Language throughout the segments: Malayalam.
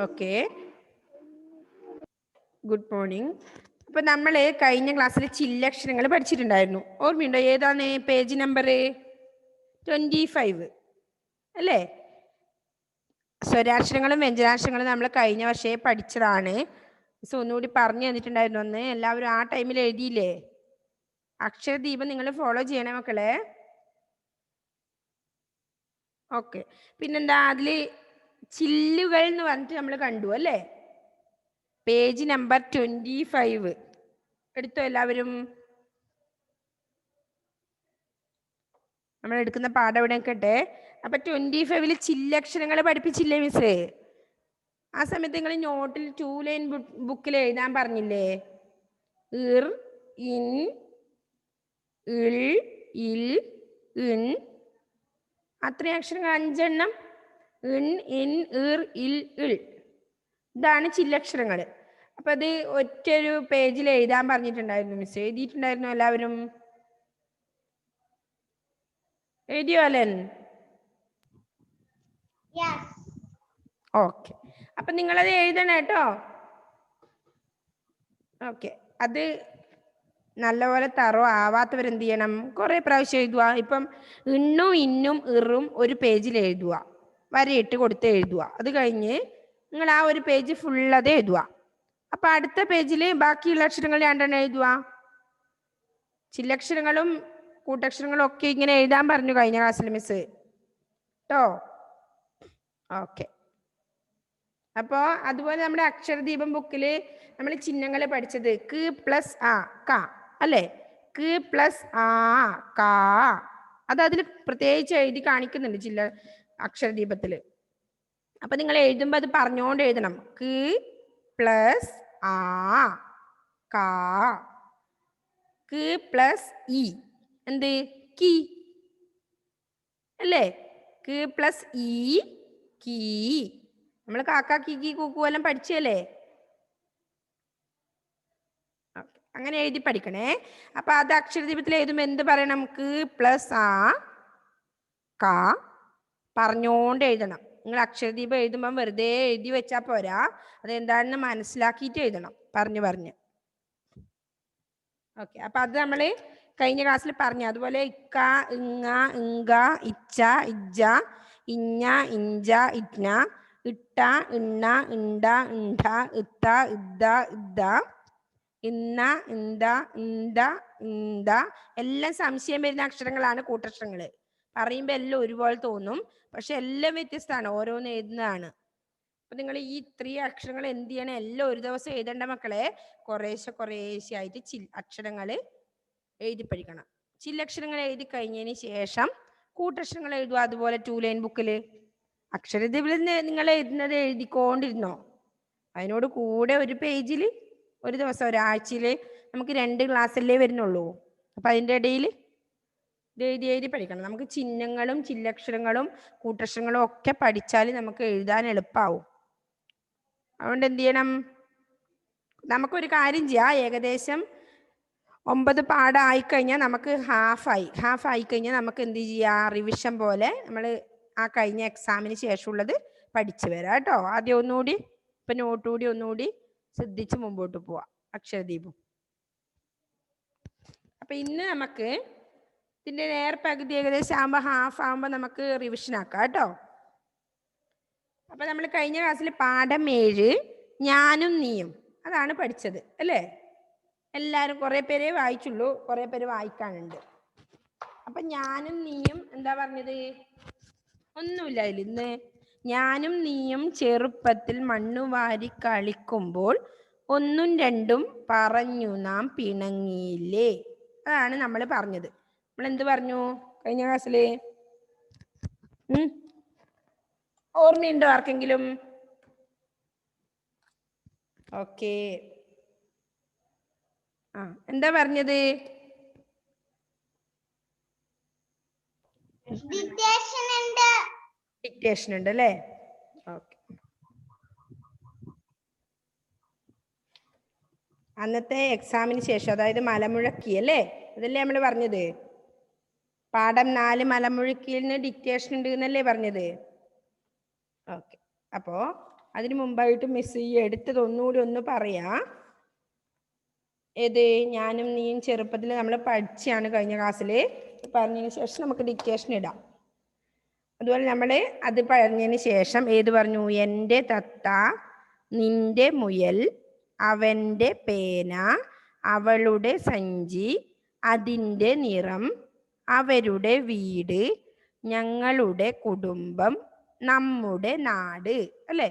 Okay, good morning. അപ്പൊ നമ്മൾ കഴിഞ്ഞ ക്ലാസ്സിൽ ചില്ലക്ഷരങ്ങൾ പഠിച്ചിട്ടുണ്ടായിരുന്നു. ഓർമ്മയുണ്ടോ? ഏതാണ് പേജ് നമ്പർ 25 അല്ലേ? സ്വരാക്ഷരങ്ങളും വ്യഞ്ജനാക്ഷരങ്ങളും നമ്മൾ കഴിഞ്ഞ വർഷേ പഠിച്ചതാണ്. മിസ് ഒന്നുകൂടി പറഞ്ഞു തന്നിട്ടുണ്ടായിരുന്നു. ഒന്ന് എല്ലാവരും ആ ടൈമിൽ എഴുതിയില്ലേ? അക്ഷരദീപം നിങ്ങൾ ഫോളോ ചെയ്യണേ മക്കളെ. ഓക്കെ, പിന്നെന്താ, അതിൽ ചില്ലുകൾ എന്ന് പറഞ്ഞിട്ട് നമ്മൾ കണ്ടു അല്ലേ? പേജ് നമ്പർ 25 എടുത്തോ എല്ലാവരും? നമ്മൾ എടുക്കുന്ന പാഠം ഇവിടെ കേട്ടെ. അപ്പൊ 25 ചില്ലക്ഷരങ്ങൾ പഠിപ്പിച്ചില്ലേ മിസ്? ആ സമയത്ത് നിങ്ങൾ നോട്ടിൽ 2 ലൈൻ ബുക്കിൽ എഴുതാൻ പറഞ്ഞില്ലേ? ഇർ, ഇൻ, ഇൾ, ഇൽ, ഇൻ, അത്രയും അക്ഷരങ്ങൾ 5 എണ്ണം. ഇൻ, ഇൻ, ഇർ, ഇൽ, ഇൾ, ഇതാണ് ചില്ലക്ഷരങ്ങൾ. അപ്പൊ അത് ഒറ്റൊരു പേജിൽ എഴുതാൻ പറഞ്ഞിട്ടുണ്ടായിരുന്നു മിസ്. എഴുതിയിട്ടുണ്ടായിരുന്നു എല്ലാവരും? എഴുതിയോ അലൻ? ഓക്കെ, അപ്പൊ നിങ്ങളത് എഴുതണം കേട്ടോ. ഓക്കെ, അത് നല്ലപോലെ തറോ ആവാത്തവരെന്ത് ചെയ്യണം? കുറെ പ്രാവശ്യം എഴുതുക. ഇപ്പം ഇണ്ണും ഇന്നും ഇറും ഒരു പേജിൽ എഴുതുക, വരയിട്ട് കൊടുത്ത് എഴുതുക. അത് കഴിഞ്ഞ് നിങ്ങൾ ആ ഒരു പേജ് ഫുള്ളത് എഴുതുക. അപ്പൊ അടുത്ത പേജിൽ ബാക്കിയുള്ള അക്ഷരങ്ങൾ 2 എഴുതുക. ചില്ലക്ഷരങ്ങളും കൂട്ടക്ഷരങ്ങളും ഒക്കെ ഇങ്ങനെ എഴുതാൻ പറഞ്ഞു കഴിഞ്ഞ ക്ലാസ്സിൽ മിസ് കേട്ടോ. ഓക്കെ, അപ്പോൾ അതുപോലെ നമ്മുടെ അക്ഷരദീപം ബുക്കിൽ നമ്മൾ ചിഹ്നങ്ങൾ പഠിച്ചത് ക്ക് പ്ലസ് ആ ക അല്ലേ? ക്ക് പ്ലസ് ആ കാ, അത് അതിൽ പ്രത്യേകിച്ച് എഴുതി കാണിക്കുന്നുണ്ട് ചില്ല അക്ഷരദീപത്തിൽ. അപ്പൊ നിങ്ങൾ എഴുതുമ്പോൾ അത് പറഞ്ഞുകൊണ്ട് എഴുതണം. ക്ക് പ്ലസ് ആ കാ, ക്ക് പ്ലസ് ഇ എന്ത്? കീ അല്ലേ? ക്ക് പ്ലസ് ഇ കീ. നമ്മൾ കാക്ക കീ കൂക്കു എല്ലാം പഠിച്ചല്ലേ? അങ്ങനെ എഴുതി പഠിക്കണേ. അപ്പൊ അത് അക്ഷരദീപത്തിൽ എഴുതുമ്പോൾ എന്ത് പറയണം? ക്ക് പ്ലസ് ആ കാ പറഞ്ഞോണ്ട് എഴുതണം. നിങ്ങൾ അക്ഷരദീപം എഴുതുമ്പം വെറുതെ എഴുതി വെച്ചാൽ പോരാ, അതെന്താണെന്ന് മനസ്സിലാക്കിയിട്ട് എഴുതണം, പറഞ്ഞു പറഞ്ഞ്. ഓക്കെ, അപ്പൊ അത് നമ്മൾ കഴിഞ്ഞ ക്ലാസ്സിൽ പറഞ്ഞു. അതുപോലെ ഇക്ക, ഇങ്ങ, ഇങ്ക, ഇച്ച, ഇജ്ജ, ഇഞ്ഞ, ഇഞ്ച, ഇറ്റ്ന, ഇട്ട, ഇണ്ണ, ഇണ്ട, ഇണ്ട, ഇത്ത, ഇദ്ദ, ഇദ്ദ, ഇന്ന, ഇന്ത, ഇന്ത, ഇന്ത, എല്ലാം സംശയം വരുന്ന അക്ഷരങ്ങളാണ് കൂട്ടക്ഷരങ്ങൾ. പറയുമ്പോൾ എല്ലാം ഒരുപോലെ തോന്നും, പക്ഷെ എല്ലാം വ്യത്യസ്തമാണ്, ഓരോന്ന് എഴുതുന്നതാണ്. അപ്പൊ നിങ്ങൾ ഈ 3 അക്ഷരങ്ങൾ എന്ത് ചെയ്യണം? എല്ലാം ഒരു ദിവസം എഴുതേണ്ട മക്കളെ. കുറേശ്ശെ ആയിട്ട് അക്ഷരങ്ങൾ എഴുതി പഠിക്കണം. ചില്ലക്ഷരങ്ങൾ എഴുതി കഴിഞ്ഞതിന് ശേഷം കൂട്ടക്ഷരങ്ങൾ എഴുതുക. അതുപോലെ 2 ലൈൻ ബുക്കിൽ അക്ഷരദീപിൽ നിങ്ങൾ എഴുതുന്നത് എഴുതിക്കൊണ്ടിരുന്നോ? അതിനോട് കൂടെ ഒരു പേജിൽ ഒരു ദിവസം, ഒരാഴ്ചയിൽ നമുക്ക് 2 ക്ലാസ്സല്ലേ വരുന്നുള്ളൂ. അപ്പൊ അതിൻ്റെ ഇടയിൽ ഇത് എഴുതി പഠിക്കണം. നമുക്ക് ചിഹ്നങ്ങളും ചില്ലക്ഷരങ്ങളും കൂട്ടക്ഷരങ്ങളും ഒക്കെ പഠിച്ചാൽ നമുക്ക് എഴുതാൻ എളുപ്പമാവും. അതുകൊണ്ട് എന്ത് ചെയ്യണം? നമുക്കൊരു കാര്യം ചെയ്യാം. ഏകദേശം 9 പാഠം ആയിക്കഴിഞ്ഞാൽ നമുക്ക് ഹാഫ് ആയിക്കഴിഞ്ഞാൽ നമുക്ക് എന്ത് ചെയ്യാം? റിവിഷൻ പോലെ നമ്മൾ ആ കഴിഞ്ഞ എക്സാമിന് ശേഷമുള്ളത് പഠിച്ചു വരാം കേട്ടോ. ആദ്യം ഒന്നുകൂടി ഇപ്പം നോട്ടുകൂടി ഒന്നുകൂടി ശ്രദ്ധിച്ച് മുമ്പോട്ട് പോവാം അക്ഷരദീപം. അപ്പം ഇന്ന് നമുക്ക് ഇതിൻ്റെ നേർപകുതി ഏകദേശം ആകുമ്പോൾ ഹാഫ് ആകുമ്പോൾ നമുക്ക് റിവിഷൻ ആക്കാം കേട്ടോ. അപ്പം നമ്മൾ കഴിഞ്ഞ ക്ലാസ്സിൽ പാഠം 7 ഞാനും നീയും അതാണ് പഠിച്ചത് അല്ലേ? എല്ലാവരും കുറേ പേരേ വായിച്ചുള്ളൂ, കുറേ പേര് വായിക്കാനുണ്ട്. അപ്പം ഞാനും നീയും എന്താ പറഞ്ഞത്? ഒന്നുമില്ല അതിൽ. ഇന്ന് ഞാനും നീയും ചെറുപ്പത്തിൽ മണ്ണുവാരി കളിക്കുമ്പോൾ 1ഉം 2ഉം പറഞ്ഞു നാം പിണങ്ങിയില്ലേ? അതാണ് നമ്മൾ പറഞ്ഞത്. നമ്മൾ എന്ത് പറഞ്ഞു കഴിഞ്ഞ ക്ലാസ്സിൽ? ഓർമ്മയുണ്ടോ ആർക്കെങ്കിലും? ഓക്കെ, എന്താ പറഞ്ഞത്? ഡിക്റ്റേഷൻ ഉണ്ട് അല്ലേ? ഓക്കെ, അന്നത്തെ എക്സാമിന് ശേഷം, അതായത് മലമുഴക്കി അല്ലേ? അതല്ലേ നമ്മൾ പറഞ്ഞത്? പാഠം 4 മലമുഴക്കിയിൽ നിന്ന് ഡിക്റ്റേഷൻ ഉണ്ട് എന്നല്ലേ പറഞ്ഞത്? ഓക്കെ, അപ്പോൾ അതിന് മുമ്പായിട്ട് മിസ് ഈ എടുത്തത് ഒന്നുകൂടി ഒന്ന് പറയാ. ഏത് ഞാനും നീയും ചെറുപ്പത്തിൽ നമ്മൾ പഠിച്ചാണ് കഴിഞ്ഞ ക്ലാസ്സിൽ. പറഞ്ഞതിന് ശേഷം നമുക്ക് ഡിക്റ്റേഷൻ ഇടാം. അതുപോലെ നമ്മൾ അത് പറഞ്ഞതിന് ശേഷം ഏത് പറഞ്ഞു? എൻ്റെ തത്ത, നിന്റെ മുയൽ, അവൻ്റെ പേന, അവളുടെ സഞ്ചി, അതിൻ്റെ നിറം, അവരുടെ വീട്, ഞങ്ങളുടെ കുടുംബം, നമ്മുടെ നാട്. അല്ലേ?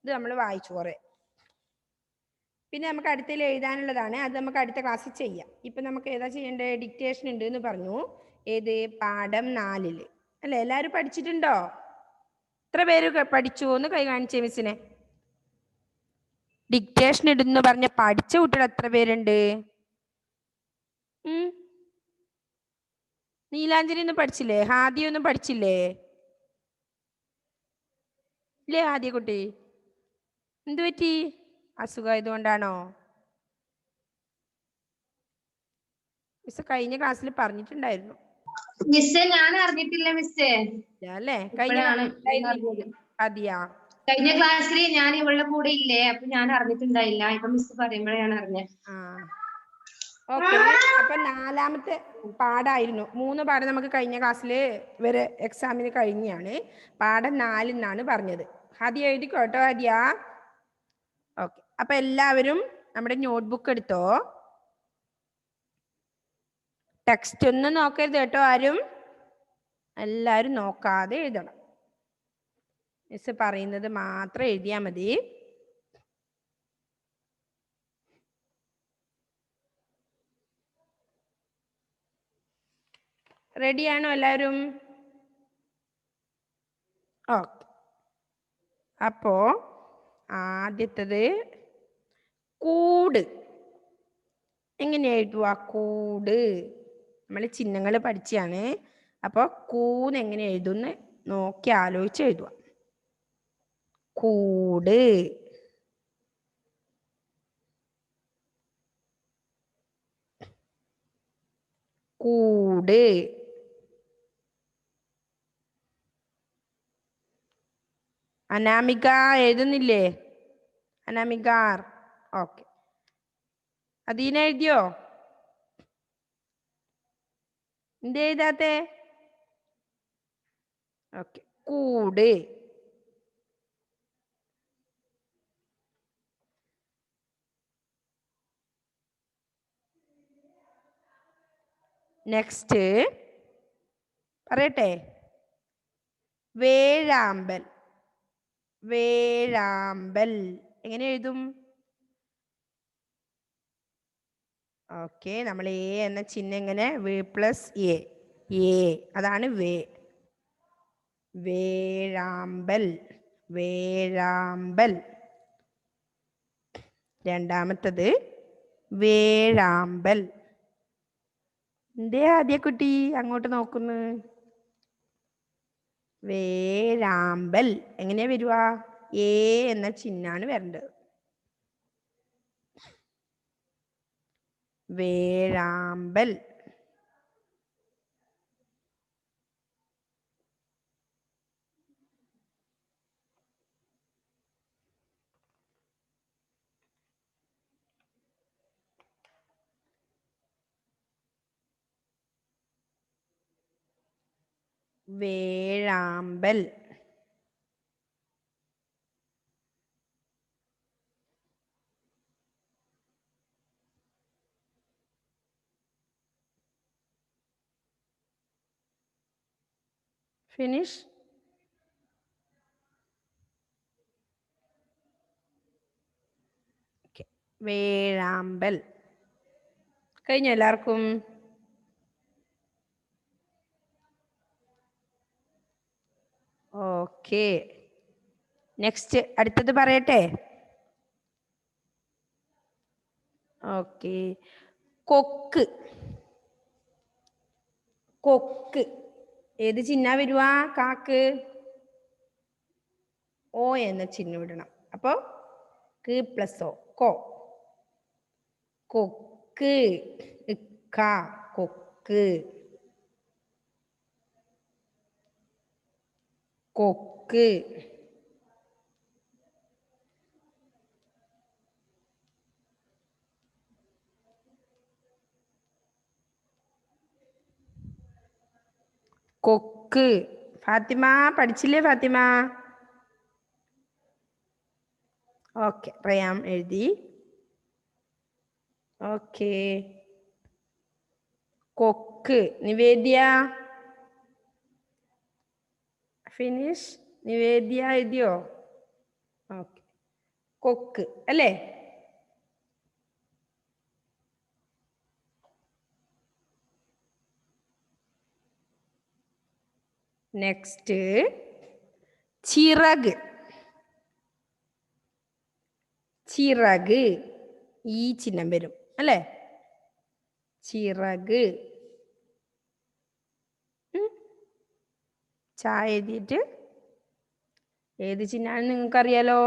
ഇത് നമ്മൾ വായിച്ചു കുറേ. പിന്നെ നമുക്ക് അടുത്തതിൽ എഴുതാനുള്ളതാണ്. അത് നമുക്ക് അടുത്ത ക്ലാസ്സിൽ ചെയ്യാം. ഇപ്പം നമുക്ക് ഏതാ ചെയ്യേണ്ടത്? ഡിക്റ്റേഷൻ ഉണ്ട് എന്ന് പറഞ്ഞു. ഏത്? പാഠം 4 അല്ലേ? എല്ലാവരും പഠിച്ചിട്ടുണ്ടോ? എത്ര പേര് പഠിച്ചു? ഒന്ന് കൈ കാണിച്ചേ മിസ്സിനെ. ഡിക്റ്റേഷൻ ഇടുന്നു പറഞ്ഞ പഠിച്ച കുട്ടികൾ എത്ര പേരുണ്ട്? നീലാഞ്ജലി ഒന്നും പഠിച്ചില്ലേ? ഹാദി ഒന്നും പഠിച്ചില്ലേ? ഇല്ലേ ഹാദിയ കുട്ടി? എന്തു പറ്റി? അസുഖമായതുകൊണ്ടാണോ? മിസ് കഴിഞ്ഞ ക്ലാസ്സിൽ പറഞ്ഞിട്ടുണ്ടായിരുന്നു. മിസ്സേ ഞാൻ അറിഞ്ഞിട്ടില്ല മിസ്സേ. അല്ലേ? കഴിഞ്ഞ ക്ലാസ്സിൽ ഞാൻ ഇവളുടെ കൂടെ ഇല്ലേ, അപ്പൊ ഞാൻ അറിഞ്ഞിട്ടുണ്ടായില്ല. ഇപ്പൊ മിസ് പറയുമ്പോഴാണ് അറിഞ്ഞത്. ഓക്കെ. അപ്പൊ 4ാമത്തെ പാഠമായിരുന്നു. 3 പാഠം നമുക്ക് കഴിഞ്ഞ ക്ലാസ്സിൽ വരെ എക്സാമിന് കഴിഞ്ഞാണ്. പാഠം 4 എന്നാണ് പറഞ്ഞത്. ഹാദിയ എഴുതിക്കോ കേട്ടോ ഹാദിയ. ഓക്കെ. അപ്പൊ എല്ലാവരും നമ്മുടെ നോട്ട്ബുക്ക് എടുത്തോ. ടെക്സ്റ്റ് ഒന്നും നോക്കരുത് കേട്ടോ ആരും. എല്ലാവരും നോക്കാതെ എഴുതണം. മിസ് പറയുന്നത് മാത്രം എഴുതിയാൽ മതി. റെഡിയാണോ എല്ലാവരും? ഓക്കെ. അപ്പോ ആദ്യത്തത് കൂട്. എങ്ങനെ എഴുതുക? കൂട് നമ്മൾ ചിഹ്നങ്ങൾ പഠിച്ചാണ്. അപ്പോൾ കൂന്ന് എങ്ങനെ എഴുതുന്ന് നോക്കി ആലോചിച്ച് എഴുതുക. കൂട്. കൂട്. അനാമിക എഴുതുന്നില്ലേ? അനാമികാർ. ഓക്കെ. അദീന എഴുതിയോ? എന്ത് എഴുതാത്തെ? ഓക്കെ. കൂട്. നെക്സ്റ്റ് പറയട്ടെ. വേഴാമ്പൽ. വേഴാമ്പൽ എങ്ങനെ എഴുതും? ഓക്കെ. നമ്മൾ എ എന്ന ചിഹ്നം എങ്ങനെ? വേ പ്ലസ് എ. എ അതാണ് വേ. വേഴാമ്പൽ. വേഴാമ്പൽ. രണ്ടാമത്തത് വേഴാമ്പൽ. എന്തേ ആദ്യ കുട്ടി അങ്ങോട്ട് നോക്കുന്നു? വേഴാമ്പൽ എങ്ങനെയാ വരുക? എ എന്ന ചിഹ്നാണ് വരേണ്ടത്. വേഴാമ്പൽ. വേഴാമ്പൽ. ഫിനിഷ്. വേഴാമ്പൽ കഴിഞ്ഞു എല്ലാവർക്കും? ഓക്കെ. നെക്സ്റ്റ് അടുത്തത് പറയട്ടെ. ഓക്കെ. കൊക്ക്. കൊക്ക് ഏത് ചിഹ്ന വരുക? കാക്ക്. ഓ എന്ന ചിഹ്നം ഇടണം. അപ്പോൾ ക്ക് പ്ലസ് ഓ. കോ. കൊക്ക്. ഇക്ക. കൊക്ക്. കൊക്ക്. കൊക്ക്. ഫാത്തിമ പഠിച്ചില്ലേ ഫാത്തിമ? ഓക്കെ, റയാം എഴുതി. ഓക്കെ, കൊക്ക്. നിവേദ്യ ഫിനിഷ്. നിവേദ്യ എഴുതിയോ? ഓക്കെ, കൊക്ക് അല്ലേ? നെക്സ്റ്റ് ചിറക്. ചിറക് ഈ ചിഹ്നം വരും അല്ലേ? ചിറക്. ചായ എഴുതിയിട്ട് ഏത് ചിഹ്നമാണെന്ന് നിങ്ങൾക്കറിയാലോ?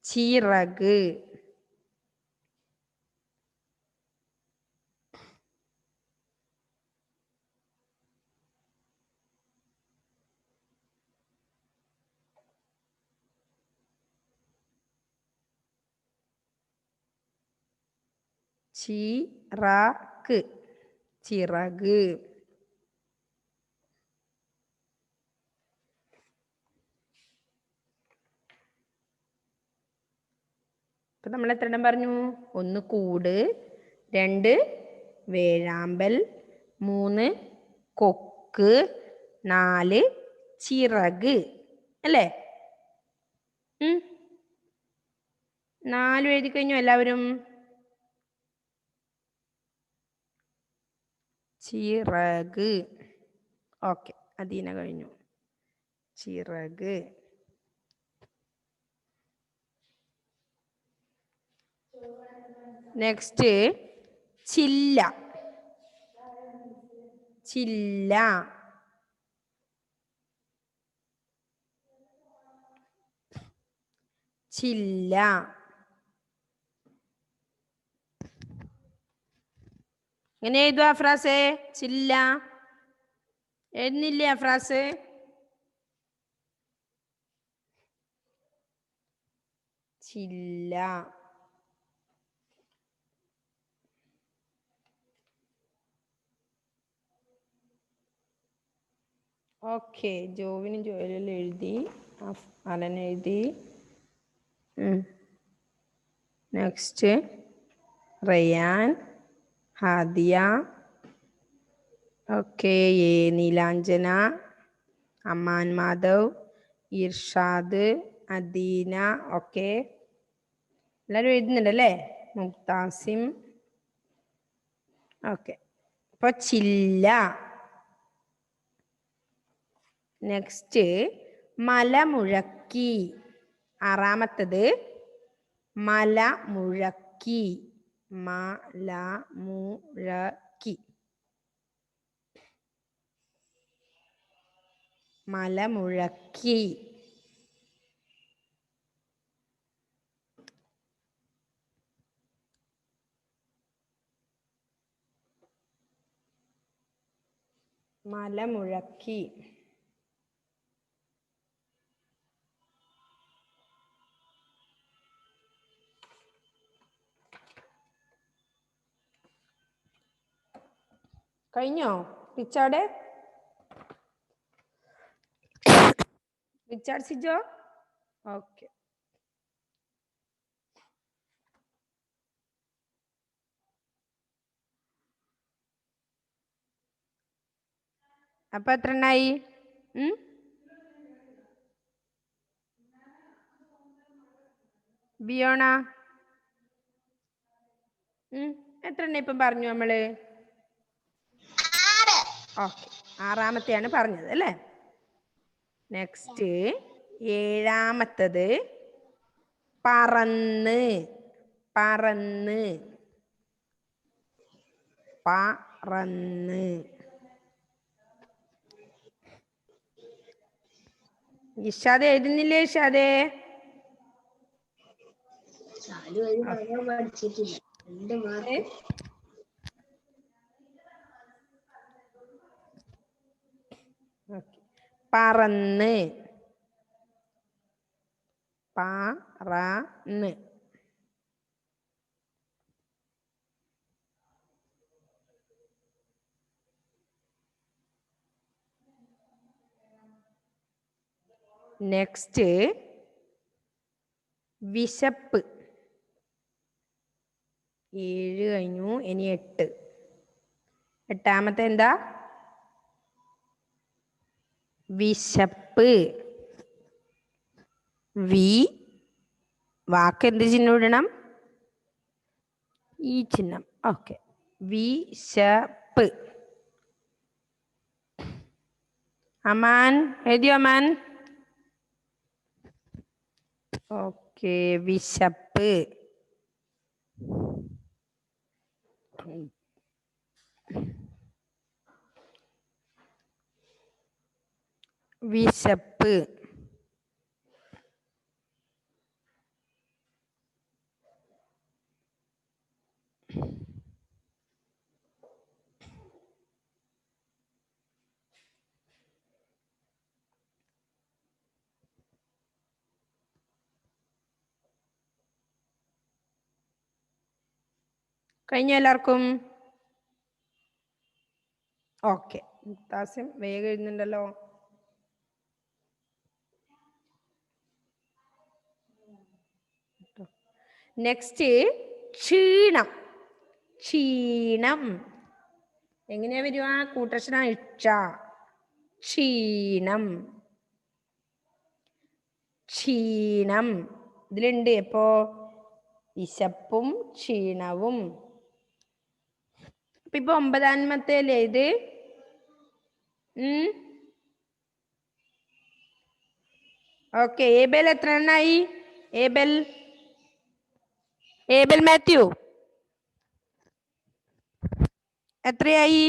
ചിറക്. ചിറക്. ചിറക്. ഇപ്പൊ നമ്മൾ എത്ര എണ്ണം പറഞ്ഞു? 1 കൂട്, 2 വേഴാമ്പൽ, 3 കൊക്ക്, 4 ചിറക് അല്ലേ? 4 എഴുതി കഴിഞ്ഞു എല്ലാവരും? ചിറക്. ഓക്കെ, അദീന കഴിഞ്ഞു. ചിറക്. നെക്സ്റ്റ് ചില്ല. ചില്ല. ചില്ല. എങ്ങനെ എഴുതുക ഫ്രാസ്? ചില്ല എഴുതുന്നില്ലേ ഫ്രാസ്? ചില്ല. ഓക്കെ, ജോവിനും ജോയലും എഴുതി, അലൻ എഴുതി. Next Rayan, Hadiya. Okay, Neelanjana, Amman Madhav, Irshad, Adeena. Okay, എല്ലാവരും എഴുതുന്നുണ്ടല്ലേ? മുക്താസിം. ഓക്കെ, അപ്പൊ ചില്ല. നെക്സ്റ്റ് മലമുഴക്കി. 6ാമത്തത് മലമുഴക്കി. മലമുഴക്കി. മലമുഴക്കി. മലമുഴക്കി. കഴിഞ്ഞോ? റിച്ചാർഡ്? റിച്ചാർഡ് സിജോ? ഓക്കെ, അപ്പൊ എത്ര എണ്ണായി? ബിയോണ എത്ര എണ്ണ ഇപ്പം പറഞ്ഞു നമ്മള്? ഓക്കെ, 6ാമത്തെയാണ് പറഞ്ഞത് അല്ലേ? നെക്സ്റ്റ് 7ാമത്തത് പറന്ന്. പറന്ന്. പറന്ന്. ഇഷാദ് എഴുതുന്നില്ലേ? ഇഷാദേ പറന്ന്. പറന്ന്. നെക്സ്റ്റ് വിശപ്പ്. 7 കഴിഞ്ഞു. ഇനി 8. എട്ടാമത്തെ എന്താ? വിശപ്പ്. വാക്ക് എന്ത് ചിഹ്നം ഇടണം? ഈ ചിഹ്നം. ഓക്കെ. വിശപ്പ്. അമാൻ എഴുതിയോ? അമാൻ. ഓക്കെ. വിശപ്പ്. വിശപ്പ്. കഴിഞ്ഞ എല്ലാവർക്കും? ഓക്കെ. മുക്താസിം വേഗം എഴുതുന്നുണ്ടല്ലോ. നെക്സ്റ്റ് ക്ഷീണം. ക്ഷീണം എങ്ങനെയാ വരുക? കൂട്ടക്ഷരാണ് ഇക്ഷ. ക്ഷീണം. ക്ഷീണം ഇതിലുണ്ട്. എപ്പോ? വിശപ്പും ക്ഷീണവും. ഇപ്പൊ 9ാമത്തെ അല്ലേ ഇത്? ഓക്കെ. ഏബൽ എത്ര എണ്ണായി? ഏബൽ മാത്യു എത്രയായി?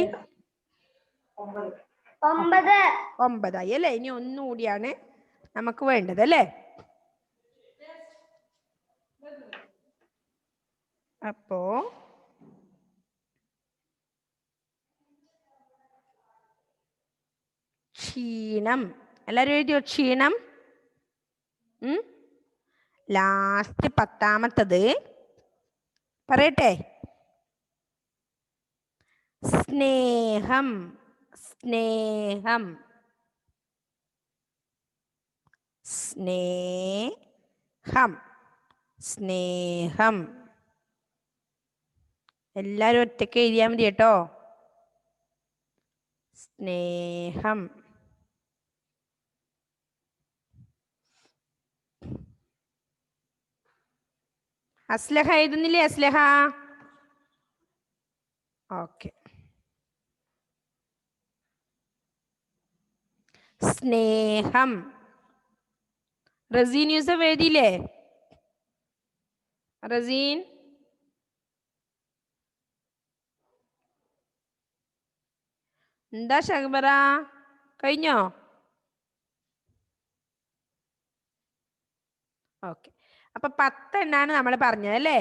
9 അല്ലേ? ഇനി ഒന്നുകൂടിയാണ് നമുക്ക് വേണ്ടത് അല്ലേ? അപ്പോ ക്ഷീണം. എല്ലാരും എഴുതിയോ? ക്ഷീണം. ലാസ്റ്റ് 10ാമത്തത് പറയട്ടെ. സ്നേഹം. സ്നേഹം. സ്നേഹം. സ്നേഹം. എല്ലാരും ഒറ്റയ്ക്ക് എഴുതിയാൽ മതി കേട്ടോ. സ്നേഹം. അസ്ലഹ എഴുതുന്നില്ലേ? അസ്ലഹ. ഓക്കെ. സ്നേഹം. റസീൻ യൂസഫ് എഴുതിയില്ലേ? റസീൻ. എന്താ ഷഹബറ? കഴിഞ്ഞോ? ഓക്കെ. അപ്പൊ 10 എണ്ണാണ് നമ്മൾ പറഞ്ഞത് അല്ലേ?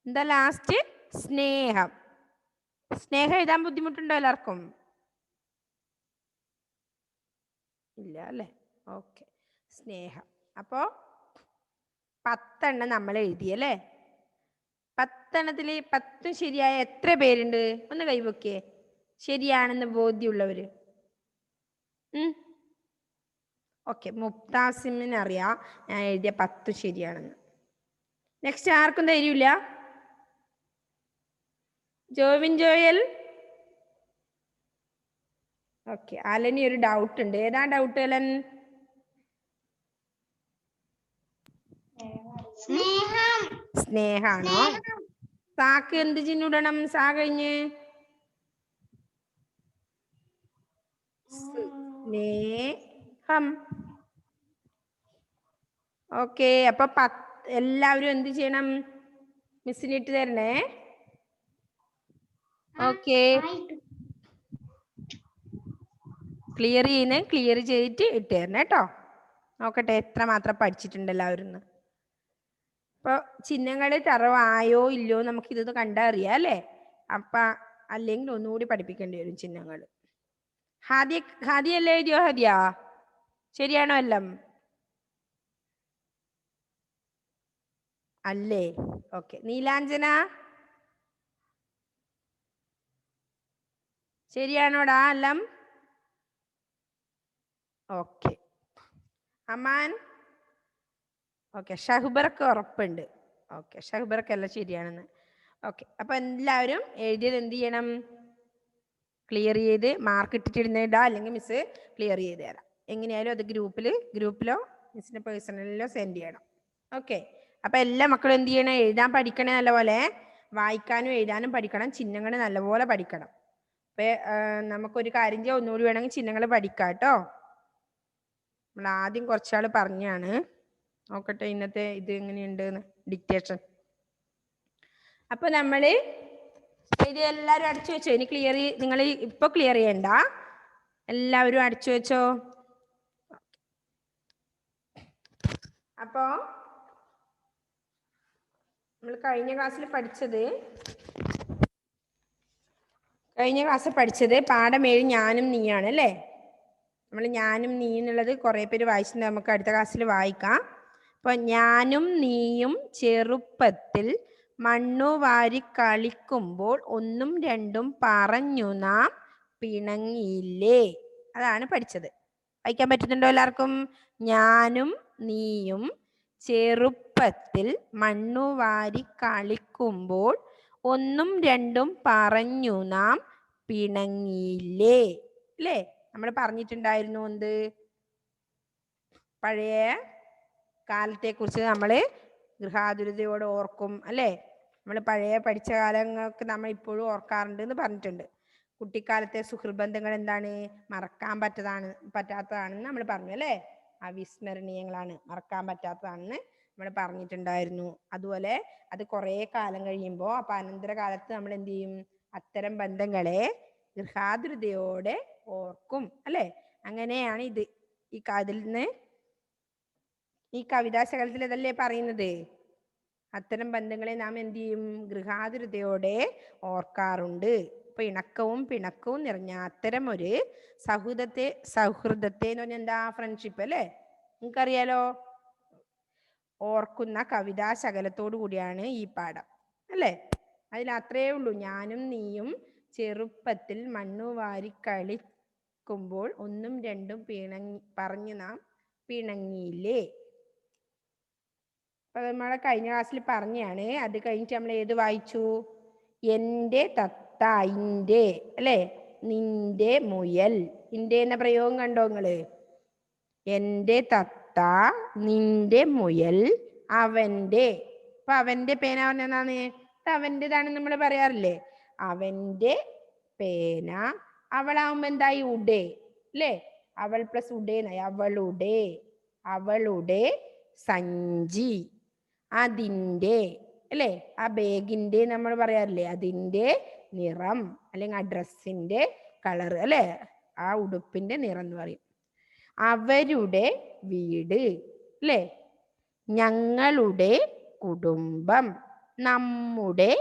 എന്താ ലാസ്റ്റ്? സ്നേഹം. സ്നേഹം എഴുതാൻ ബുദ്ധിമുട്ടുണ്ടോ എല്ലാവർക്കും? ഇല്ല അല്ലേ? ഓക്കെ. സ്നേഹം. അപ്പോ 10 എണ്ണം നമ്മൾ എഴുതിയല്ലേ? 10 എണ്ണത്തിൽ 10 ശരിയായ എത്ര പേരുണ്ട്? ഒന്ന് കൈവക്കേ. ശരിയാണെന്ന് ബോധ്യമുള്ളവര്. ഓക്കെ. മുക്താസിമിന് അറിയാം ഞാൻ എഴുതിയ 10 ശരിയാണെന്ന്. നെക്സ്റ്റ് ആർക്കും ധൈര്യമില്ല? ജോവിൻ ജോയൽ. ഓക്കെ. അലനി ഒരു ഡൗട്ട് ഉണ്ട്. ഏതാ ഡൗട്ട് അലൻ? സ്നേഹാണോ? സാക്ക് എന്ത് ചിഹ്നം ഇടണം? സാ കഴിഞ്ഞ് സ്നേഹം. ഓക്കെ. അപ്പൊ എല്ലാവരും എന്ത് ചെയ്യണം? മിസ്സിനിട്ട് തരണേ. ഓക്കെ. ക്ലിയർ ചെയ്തിട്ട് ഇട്ട് തരണം കേട്ടോ. നോക്കട്ടെ എത്ര മാത്രം പഠിച്ചിട്ടുണ്ട് എല്ലാവരും. അപ്പൊ ചിഹ്നങ്ങൾ തറവായോ ഇല്ലയോ നമുക്ക് ഇത് കണ്ടറിയാം അല്ലേ? അപ്പൊ അല്ലെങ്കിൽ ഒന്നുകൂടി പഠിപ്പിക്കേണ്ടി വരും ചിഹ്നങ്ങൾ. ഹാദിയല്ലേ എഴുതിയോ? ഹാദിയ ശരിയാണോ എല്ലാം? അല്ലേ? ഓക്കെ. നീലാഞ്ജന ശരിയാണോടാ എല്ലാം? ഓക്കെ. അമാൻ. ഓക്കെ, ഷഹ്ബർക്ക് ഉറപ്പുണ്ട്. ഓക്കെ, ഷഹ്ബർക്ക് എല്ലാം ശരിയാണെന്ന്. ഓക്കെ, അപ്പൊ എല്ലാവരും എഴുതിയത് എന്ത് ചെയ്യണം? ക്ലിയർ ചെയ്ത് മാർക്ക് ഇട്ടിട്ടിടുന്നിടാ, അല്ലെങ്കിൽ മിസ് ക്ലിയർ ചെയ്ത് തരാം. എങ്ങനെയായാലും അത് ഗ്രൂപ്പിലോ മിസ്സിന്റെ പേഴ്സണലിലോ സെൻഡ് ചെയ്യണം. ഓക്കെ, അപ്പൊ എല്ലാ മക്കളും എന്ത് ചെയ്യണം? എഴുതാൻ പഠിക്കണേ, നല്ലപോലെ വായിക്കാനും എഴുതാനും പഠിക്കണം, ചിഹ്നങ്ങൾ നല്ലപോലെ പഠിക്കണം. അപ്പൊ നമുക്കൊരു കാര്യം ചെയ്യാം, ഒന്നുകൂടി വേണമെങ്കിൽ ചിഹ്നങ്ങൾ പഠിക്കാം കേട്ടോ. നമ്മൾ ആദ്യം കുറച്ചാൾ പറഞ്ഞാണ്. നോക്കട്ടെ ഇന്നത്തെ ഇത് എങ്ങനെയുണ്ട് ഡിക്റ്റേഷൻ. അപ്പൊ നമ്മള് ഇത് എല്ലാവരും അടിച്ചു വെച്ചോ. ഇനി നിങ്ങൾ ഇപ്പൊ ക്ലിയർ ചെയ്യണ്ട, എല്ലാവരും അടിച്ചു വെച്ചോ. അപ്പോ നമ്മൾ കഴിഞ്ഞ ക്ലാസ്സിൽ പഠിച്ചത് പാഠം 7 ഞാനും നീയാണ് അല്ലേ? നമ്മൾ ഞാനും നീ എന്നുള്ളത് കുറേ പേര് വായിച്ചിട്ടുണ്ട്, നമുക്ക് അടുത്ത ക്ലാസ്സിൽ വായിക്കാം. അപ്പൊ ഞാനും നീയും ചെറുപ്പത്തിൽ മണ്ണു വാരി കളിക്കുമ്പോൾ ഒന്നും രണ്ടും പറഞ്ഞു നാം പിണങ്ങിയില്ലേ. അതാണ് പഠിച്ചത്. വായിക്കാൻ പറ്റുന്നുണ്ടോ എല്ലാവർക്കും? ഞാനും നീയും ചെറുപ്പത്തിൽ മണ്ണു വാരി കളിക്കുമ്പോൾ ഒന്നും രണ്ടും പറഞ്ഞു നാം പിണങ്ങിയില്ലേ. അല്ലേ? നമ്മൾ പറഞ്ഞിട്ടുണ്ടായിരുന്നു എന്ത്? പഴയ കാലത്തെ കുറിച്ച് നമ്മൾ ഗൃഹാതുരതയോടെ ഓർക്കും അല്ലേ? നമ്മൾ പഴയ പഠിച്ച കാലങ്ങൾക്ക് നമ്മൾ ഇപ്പോഴും ഓർക്കാറുണ്ട് എന്ന് പറഞ്ഞിട്ടുണ്ട്. കുട്ടിക്കാലത്തെ സുഹൃബന്ധങ്ങൾ എന്താണ്? മറക്കാൻ പറ്റാത്തതാണെന്ന് നമ്മൾ പറഞ്ഞു അല്ലേ? അവിസ്മരണീയങ്ങളാണ്, മറക്കാൻ പറ്റാത്തതാണെന്ന് നമ്മൾ പറഞ്ഞിട്ടുണ്ടായിരുന്നു. അതുപോലെ അത് കുറേ കാലം കഴിയുമ്പോൾ, അപ്പൊ അനന്തര കാലത്ത് നമ്മൾ എന്ത് ചെയ്യും? അത്തരം ബന്ധങ്ങളെ ഗൃഹാതുരതയോടെ ഓർക്കും അല്ലേ? അങ്ങനെയാണ് ഇത് ഈ കവിതാശകലത്തിൽ ഇതല്ലേ പറയുന്നത്? അത്തരം ബന്ധങ്ങളെ നാം എന്ത് ചെയ്യും? ഗൃഹാതുരതയോടെ ഓർക്കാറുണ്ട്. അപ്പൊ ഇണക്കവും പിണക്കവും നിറഞ്ഞ അത്തരം ഒരു സൗഹൃദത്തെ എന്ന് പറഞ്ഞാൽ എന്താ? ഫ്രണ്ട്ഷിപ്പ് അല്ലേ? നിങ്ങൾക്കറിയാലോ. ഓർക്കുന്ന കവിതാശകലത്തോടു കൂടിയാണ് ഈ പാഠം അല്ലേ? അതിൽ അത്രയേ ഉള്ളൂ. ഞാനും നീയും ചെറുപ്പത്തിൽ മണ്ണു വാരി കളിക്കുമ്പോൾ ഒന്നും രണ്ടും പറഞ്ഞു നാം പിണങ്ങിയില്ലേ. അപ്പൊ നമ്മളെ കഴിഞ്ഞ ക്ലാസ്സിൽ പറഞ്ഞാണ്. അത് കഴിഞ്ഞിട്ട് നമ്മൾ ഏത് വായിച്ചു? എൻ്റെ തത്ത, ഇൻ്റെ അല്ലേ? നിന്റെ മുയൽ. ഇൻ്റെ എന്ന പ്രയോഗം കണ്ടോ നിങ്ങള്? എൻ്റെ തത്ത, നിന്റെ മുയൽ, അവൻ്റെ. അപ്പൊ അവൻ്റെ പേന പറഞ്ഞതാണ് അവൻ്റെതാണ് നമ്മൾ പറയാറില്ലേ? അവൻ്റെ പേന. അവളാവുമ്പോ എന്തായി? ഉടേ അല്ലേ? അവൾ പ്ലസ് ഉടേന്നായി. അവളുടെ സഞ്ചി. അതിൻ്റെ അല്ലേ? ആ ബാഗിൻ്റെ നമ്മൾ പറയാറില്ലേ? അതിൻ്റെ നിറം, അല്ലെങ്കിൽ ആ ഡ്രസ്സിന്റെ കളർ അല്ലേ? ആ ഉടുപ്പിന്റെ നിറം എന്ന് പറയും. അവരുടെ വീട് അല്ലേ? ഞങ്ങളുടെ കുടുംബം, നമ്മുടെ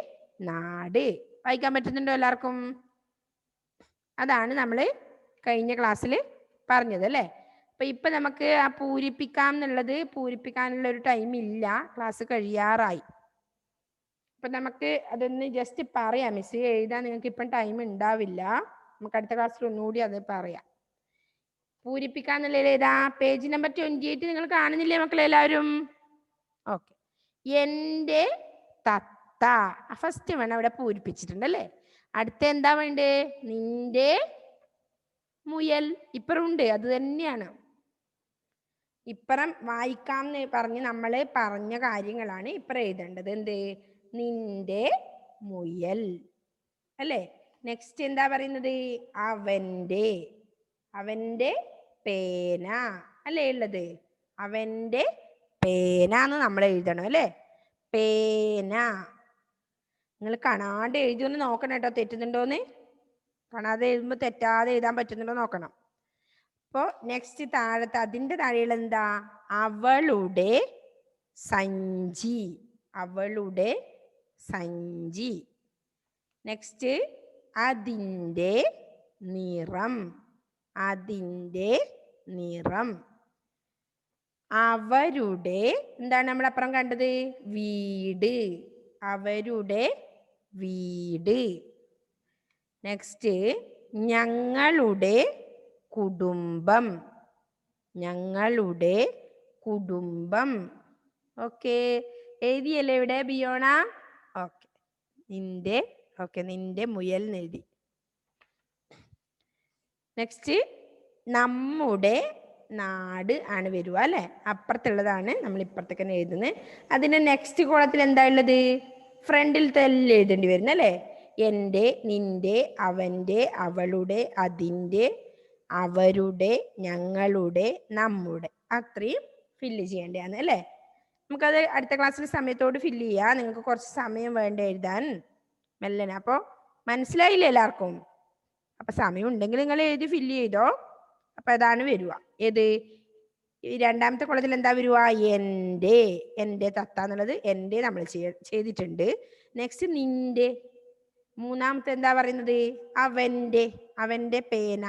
നാട്. വായിക്കാൻ പറ്റുന്നുണ്ടോ എല്ലാവർക്കും? അതാണ് നമ്മൾ കഴിഞ്ഞ ക്ലാസ്സിൽ പറഞ്ഞത് അല്ലേ? അപ്പൊ ഇപ്പൊ നമുക്ക് ആ പൂരിപ്പിക്കാനുള്ള ഒരു ടൈം ഇല്ല, ക്ലാസ് കഴിയാറായി. അപ്പൊ നമുക്ക് അതൊന്ന് ജസ്റ്റ് പറയാം. മിസ് എഴുതാൻ നിങ്ങൾക്ക് ഇപ്പം ടൈം ഉണ്ടാവില്ല, നമുക്ക് അടുത്ത ക്ലാസ്സിൽ ഒന്നുകൂടി അത് പറയാം. പൂരിപ്പിക്കാന്നുള്ളത് ഏതാ? പേജ് നമ്പർ 28 നിങ്ങൾ കാണുന്നില്ലേ മക്കളെ എല്ലാവരും? ഓക്കെ. എൻ്റെ തത്ത ഫസ്റ്റ് വേണം, അവിടെ പൂരിപ്പിച്ചിട്ടുണ്ടല്ലേ. അടുത്ത എന്താ വേണ്ടേ? നിന്റെ മുയൽ. ഇപ്പറുണ്ട്, അത് തന്നെയാണ്. ഇപ്പറം വായിക്കാം എന്ന് പറഞ്ഞ് നമ്മൾ പറഞ്ഞ കാര്യങ്ങളാണ് ഇപ്പറം എഴുതേണ്ടത്. എന്ത്? നിന്റെ മുയൽ അല്ലേ? നെക്സ്റ്റ് എന്താ പറയുന്നത്? അവന്റെ പേന അല്ലേ ഉള്ളത്? അവന്റെ പേന എന്ന് നമ്മൾ എഴുതണം അല്ലേ? പേന. നിങ്ങൾ കാണാണ്ട് എഴുതിയൊന്ന് നോക്കണം കേട്ടോ, തെറ്റുന്നുണ്ടോന്ന്. കാണാതെ എഴുതുമ്പോൾ തെറ്റാതെ എഴുതാൻ പറ്റുന്നുണ്ടോ നോക്കണം. അപ്പോ നെക്സ്റ്റ് താഴത്തെ അതിൻ്റെ താഴെയുള്ള എന്താ? അവളുടെ സഞ്ചി. അവളുടെ സഞ്ചി. നെക്സ്റ്റ് അതിൻ്റെ നിറം. അതിൻ്റെ നിറം. അവരുടെ എന്താണ് നമ്മൾ അപ്പുറം കണ്ടത്? വീട്. അവരുടെ വീട്. നെക്സ്റ്റ് ഞങ്ങളുടെ കുടുംബം. ഞങ്ങളുടെ കുടുംബം. ഓക്കെ, എഴുതിയല്ലേ ഇവിടെ ബിയോണ? ഓക്കെ, നിന്റെ മുയൽ എഴുതി. നെക്സ്റ്റ് നമ്മുടെ നാട് ആണ് വരിക അല്ലെ, അപ്പുറത്തുള്ളതാണ് നമ്മൾ ഇപ്പുറത്തേക്ക് തന്നെ എഴുതുന്നത്. അതിന്റെ നെക്സ്റ്റ് കോളത്തിൽ എന്താ ഉള്ളത്? ഫ്രണ്ടിൽ തന്നെ എഴുതേണ്ടി വരുന്നത് അല്ലേ. എൻ്റെ, നിന്റെ, അവൻ്റെ, അവളുടെ, അതിൻ്റെ, അവരുടെ, ഞങ്ങളുടെ, നമ്മുടെ, അത്രയും ഫില്ല് ചെയ്യേണ്ടതാണ് അല്ലേ. നമുക്കത് അടുത്ത ക്ലാസ്സിൽ സമയത്തോട് ഫില്ല് ചെയ്യാം. നിങ്ങൾക്ക് കുറച്ച് സമയം വേണ്ട എഴുതാൻ മെല്ലനെ. അപ്പോൾ മനസ്സിലായില്ലേ എല്ലാവർക്കും? അപ്പൊ സമയം ഉണ്ടെങ്കിൽ നിങ്ങൾ എഴുതി ഫില്ല് ചെയ്തോ. അപ്പൊ അതാണ് വരിക. ഏത് രണ്ടാമത്തെ കോളത്തിൽ എന്താ വരിക? എൻ്റെ തത്ത എന്നുള്ളത് എൻ്റെ നമ്മൾ ചെയ്തിട്ടുണ്ട്. നെക്സ്റ്റ് നിന്റെ. മൂന്നാമത്തെ എന്താ പറയുന്നത്? അവൻ്റെ പേന.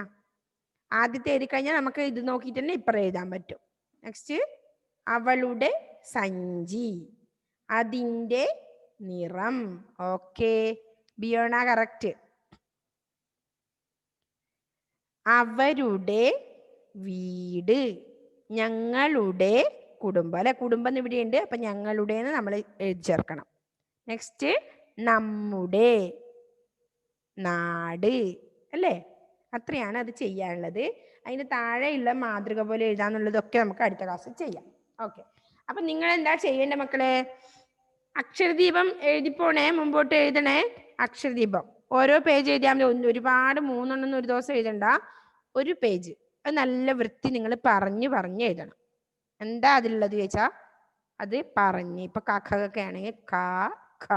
ആദ്യത്തെ എഴുതി കഴിഞ്ഞാൽ നമുക്ക് ഇത് നോക്കിയിട്ട് തന്നെ ഇപ്പുറം എഴുതാൻ പറ്റും. നെക്സ്റ്റ് അവളുടെ സഞ്ചി, അതിൻ്റെ നിറം. Okay Biyona, correct. അവരുടെ വീട്, ഞങ്ങളുടെ കുടുംബം അല്ലെ. കുടുംബം ഇവിടെ ഉണ്ട്, അപ്പൊ ഞങ്ങളുടെ നമ്മൾ എഴുതി ചേർക്കണം. നെക്സ്റ്റ് നമ്മുടെ നാട് അല്ലേ. അത്രയാണ് അത് ചെയ്യാനുള്ളത്. അതിന് താഴെയുള്ള മാതൃക പോലെ എഴുതാന്നുള്ളതൊക്കെ നമുക്ക് അടുത്ത ക്ലാസ്സിൽ ചെയ്യാം. ഓക്കെ, അപ്പൊ നിങ്ങൾ എന്താ ചെയ്യേണ്ട മക്കളെ? അക്ഷരദീപം എഴുതിപ്പോണേ, മുമ്പോട്ട് എഴുതണേ. അക്ഷരദീപം ഓരോ പേജ് എഴുതിയാൽ മതി. ഒരുപാട് 3 എണ്ണം ഒരു ദിവസം എഴുതണ്ട, ഒരു പേജ്. അത് നല്ല വൃത്തി നിങ്ങൾ പറഞ്ഞ് എഴുതണം. എന്താ അതിലുള്ളത് ചോദിച്ചാ അത് പറഞ്ഞ്, ഇപ്പൊ കക്കെ ആണെങ്കിൽ ക ഖ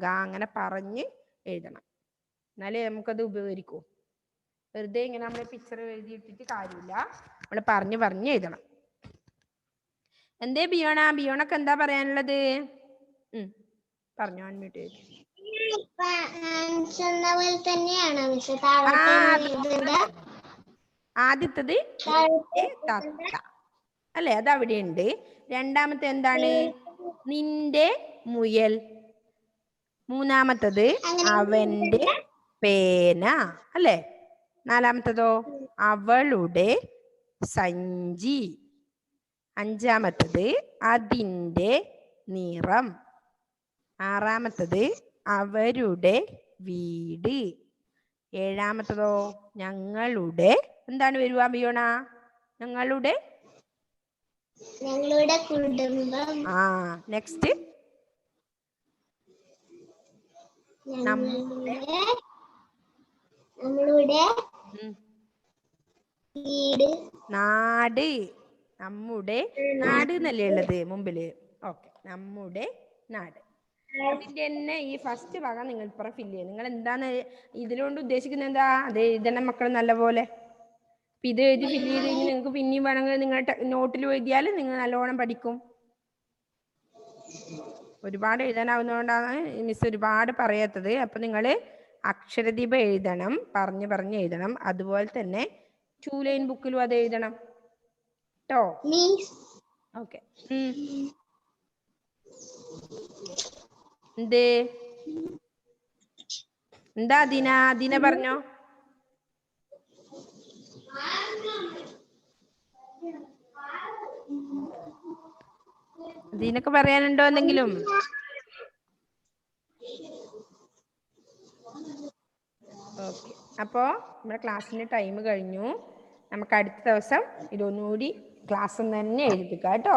ഗ അങ്ങനെ പറഞ്ഞ് എഴുതണം. എന്നാലേ നമുക്കത് ഉപകരിക്കൂ. വെറുതെ ഇങ്ങനെ നമ്മൾ പിക്ചർ എഴുതിയിട്ടിട്ട് കാര്യമില്ല, നമ്മൾ പറഞ്ഞ് എഴുതണം. എന്തേ ബിയോണക്ക് എന്താ പറയാനുള്ളത്? പറഞ്ഞു, അൺമ്യൂട്ട് ചെയ്തു. ആദ്യത്തത് തത്ത അല്ലെ, അത് അവിടെ ഉണ്ട്. രണ്ടാമത്തെ എന്താണ്? നിന്റെ മുയൽ. മൂന്നാമത്തത് അവന്റെ പേന അല്ലെ. നാലാമത്തതോ അവളുടെ സഞ്ചി. അഞ്ചാമത്തത് അതിൻ്റെ നിറം. ആറാമത്തത് അവരുടെ വീട്. ഏഴാമത്തതോ ഞങ്ങളുടെ എന്താണ് വരുവാ ബിയോണ? ഞങ്ങളുടെ കുടുംബം. നെക്സ്റ്റ് നമ്മുടെ വീട്, നാട്. നമ്മുടെ നാട് എന്നല്ലേ ഉള്ളത് മുമ്പില്. ഓക്കെ, നമ്മുടെ നാട്. അതിന്റെ തന്നെ ഈ ഫസ്റ്റ് ഭാഗം നിങ്ങൾ ഇപ്പുറം ഫില്ല് ചെയ്യുക. നിങ്ങൾ എന്താണ് ഇതിലുകൊണ്ട് ഉദ്ദേശിക്കുന്നത്? എന്താ അത് എഴുതണം മക്കൾ നല്ല പോലെ. ഇത് എഴുതി ഫില്ല് ചെയ്ത് കഴിഞ്ഞാൽ നിങ്ങൾക്ക് പിന്നെയും വേണമെങ്കിൽ നിങ്ങളുടെ നോട്ടിൽ എഴുതിയാൽ നിങ്ങൾ നല്ലോണം പഠിക്കും. ഒരുപാട് എഴുതാനാവുന്നതുകൊണ്ടാണ് മിസ് ഒരുപാട് പറയാത്തത്. അപ്പൊ നിങ്ങൾ അക്ഷരദീപം എഴുതണം, പറഞ്ഞ് എഴുതണം. അതുപോലെ തന്നെ 2 ലൈൻ ബുക്കിലും അത് എഴുതണം കേട്ടോ. ഓക്കെ, എന്താ ദിന പറഞ്ഞോ? ഇതിനൊക്കെ പറയാനുണ്ടോ എന്തെങ്കിലും? ഓക്കെ, അപ്പോ നമ്മുടെ ക്ലാസ്സിന്റെ ടൈം കഴിഞ്ഞു. നമുക്ക് അടുത്ത ദിവസം ഇതൊന്നുകൂടി ക്ലാസ് തന്നെ എഴുതിപ്പിക്കാം കേട്ടോ.